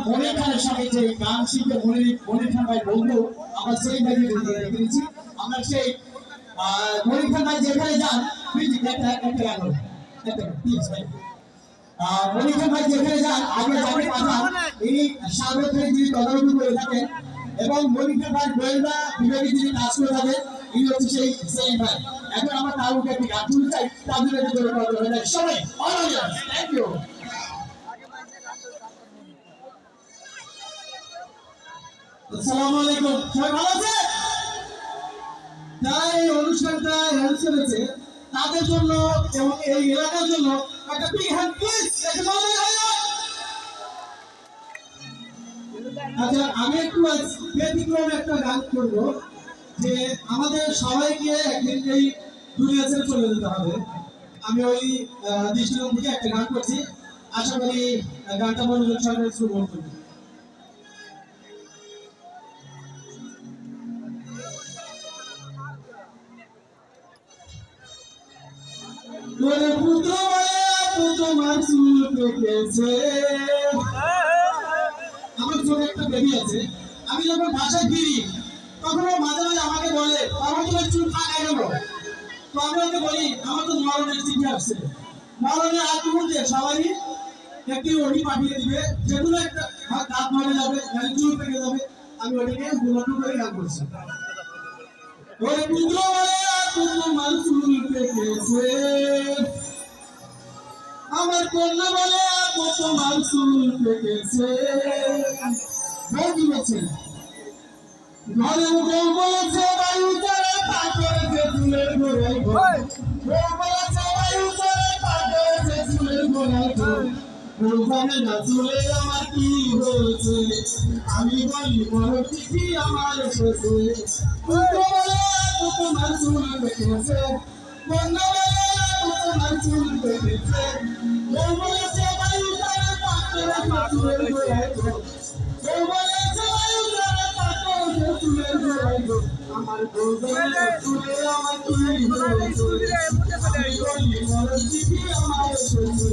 মনির খানের সাথে যে গান শিখে মনির খান ভাই বলতো আমরা সেই দেখেছি আমরা সেই মনির খান ভাই যেখানে যান মনির খান ভাই যেখানে যান আগে যাকে পাঠান তিনি সার্বক্ষণিক যিনি তদারকি করে থাকেন এবং মনির খান ভাই গোয়েন্দা বিভাগে যিনি কাজ করে থাকেন ইনি হচ্ছে সেই ভাই। এখন আমরা তার উপরে একটি গান শুনতে চাই তাদের সবাই থ্যাংক ইউ। আসসালামু আলাইকুম, সবাই ভালো আছে? যারা এই অনুষ্ঠানটা অ্যারেঞ্জ করেছে তাদের জন্য এবং এই এলাকার জন্য একটা বিগ হ্যান্ড প্লিজ। আচ্ছা, আমি একটু ব্যতিক্রম একটা গান করব যে আমাদের সবাইকে একদিন এই দুনিয়া ছেড়ে চলে যেতে হবে। আমি ওই দৃষ্টিকোণ থেকে একটা গান করছি, আশা করি গানটা মনোযোগ সহকারে শ্রবণ করবেন। তোরে পুত্র তোমার চুল পেকেছে। আমার ছোট একটা বেবি আছে, আমি যখন বাসায় ফিরি তখন ও মাঝে মাঝে আমাকে বলে আমার তোমার চুল ফাঁকা গেল। তো আমি ওকে বলি আমার তো মরণের চিঠি আসছে, মরণের আগ মুহূর্তে সবাই একটি ওটি পাঠিয়ে দিবে, যেগুলো একটা দাঁত মরে যাবে, চুল পেকে যাবে। আমি ওটাকে গুণাটু করে গান করছি। ওরে পুত্র তোমার চুল পেকেছে, আমার কন্যা বলে তোমার চুল পেকেছে। ঘরে বউ বলেছে বায়ু চলে পার করেছে চুলের গোড়ায় ঘর, বউ বলেছে বায়ু চলে পার করেছে চুলের গোড়ায় ঘর। বউ জানে না চুলে আমার কি হয়েছে, আমি বলি বড় চিঠি আমার এসেছে। পুত্র বলে তোমার চুল পেকেছে, কন্যা বলে তোমার চুল পেকেছে। বউ বলেছে বায়ু চলে পার করেছে চুলের গোড়ায় ঘর, বউ বলেছে বায়ু চলে পার করেছে চুলের গোড়ায় ঘর। আমার বউ জানে চুলে আমার কি হয়েছে, আমি বলি বড় চিঠি আমার এসেছে।